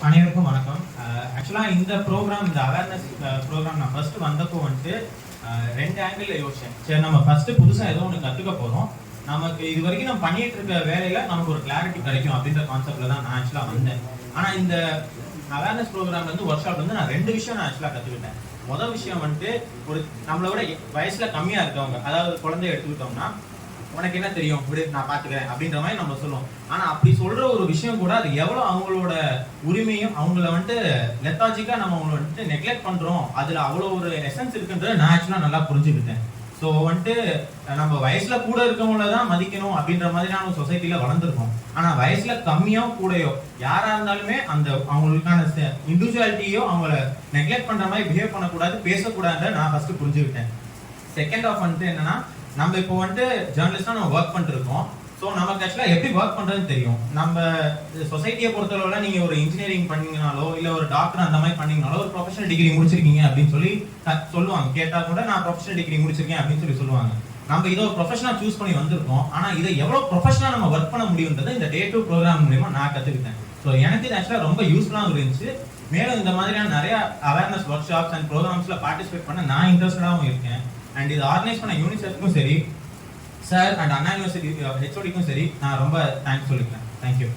அனைவருக்கும் வணக்கம். ஆக்சுவலாக இந்த ப்ரோக்ராம், இந்த அவேர்னஸ் ப்ரோக்ராம் நான் ஃபர்ஸ்ட் வந்தப்போ வந்துட்டு ரெண்டு ஆங்கிள் யோசிச்சேன். சரி, நம்ம ஃபர்ஸ்ட் புதுசாக ஏதோ ஒன்று கற்றுக்க போகிறோம், நமக்கு இது வரைக்கும் நம்ம பண்ணிட்டு இருக்க வேலையில நமக்கு ஒரு கிளாரிட்டி கிடைக்கும் அப்படின்ற கான்செப்ட்ல தான் நான் ஆக்சுவலாக வந்தேன். ஆனால் இந்த அவேர்னஸ் ப்ரோக்ராம்ல வந்து ஒர்க் ஷாப்ல வந்து நான் ரெண்டு விஷயம் நான் ஆக்சுவலாக கற்றுக்கிட்டேன். முதல் விஷயம் வந்துட்டு, ஒரு நம்மளோட வயசுல கம்மியா இருக்கவங்க, அதாவது குழந்தைய எடுத்துக்கிட்டோம்னா, உனக்கு என்ன தெரியும் விடு நான் பாத்துக்கிறேன் அப்படின்ற மாதிரி நம்ம சொல்லுவோம். ஆனா அப்படி சொல்ற ஒரு விஷயம் கூட அது எவ்வளவு அவங்களோட உரிமையும், அவங்கள வந்துட்டு லெத்தாஜிக்கா நம்ம அவங்கள வந்துட்டு நெக்லெக்ட் பண்றோம், அதுல அவ்வளவு ஒரு எசன்ஸ் இருக்குன்றத நான் ஆக்சுவலா நல்லா புரிஞ்சுக்கிட்டேன். ஸோ வந்துட்டு நம்ம வயசுல கூட இருக்கவங்கள தான் மதிக்கணும் அப்படின்ற மாதிரியான சொசைட்டில வளர்ந்துருக்கோம். ஆனா வயசுல கம்மியோ கூடயோ யாரா இருந்தாலுமே அந்த அவங்களுக்கான இண்டிவிஜுவாலிட்டியோ அவங்கள நெக்லெக்ட் பண்ற மாதிரி பிஹேவ் பண்ணக்கூடாது, பேசக்கூடாதுன்ற நான் ஃபர்ஸ்ட் புரிஞ்சுக்கிட்டேன். செகண்ட் ஆஃப் வந்துட்டு என்னன்னா, நம்ம இப்போ வந்துட்டு ஜேர்னலிஸ்டா நம்ம ஒர்க் பண்ணிட்டு இருக்கோம். ஸோ நமக்கு ஆக்சுவலா எப்படி ஒர்க் பண்றதுன்னு தெரியும். நம்ம சொசைட்டியை பொறுத்தளவுல நீங்க ஒரு இன்ஜினியரிங் பண்ணீங்கனாலோ இல்ல ஒரு டாக்டர் அந்த மாதிரி பண்ணீங்கனாலோ ஒரு ப்ரொஃபஷனல் டிகிரி முடிச்சிருக்கீங்க அப்படின்னு சொல்லி சொல்லுவாங்க. கேட்டா கூட நான் ப்ரொஃபஷனல் டிகிரி முடிச்சிருக்கேன் அப்படின்னு சொல்லி சொல்லுவாங்க. நம்ம இதை ஒரு ப்ரொஃபஷனா சூஸ் பண்ணி வந்திருக்கோம். ஆனா இதை எவ்வளவு ப்ரொஃபஷனா நம்ம ஒர்க் பண்ண முடியும்ன்றதை இந்த டே 2 ப்ரோக்ராம் மூலமா நான் கத்துக்கிட்டேன். ஸோ எனக்கு இது ஆக்சுவலா ரொம்ப யூஸ்ஃபுல்லாக இருந்துச்சு. மேலும் இந்த மாதிரியான நிறைய அவேர்னஸ் ஒர்க் ஷாப்ஸ் அண்ட் ப்ரோக்ராம்ஸ்ல பார்ட்டிசிபேட் பண்ண நான் இன்ட்ரெஸ்டடாகவும் இருக்கேன். அண்ட் இது ஆர்கனைஸ் பண்ண யூனிசெஃப்க்கும் சரி, சார் அண்ட் அண்ணா யூனிவர்சிட்டி ஹெச்ஓடிக்கும் சரி நான் ரொம்ப தேங்க்ஸ் சொல்லிக்கிறேன். தேங்க்யூ.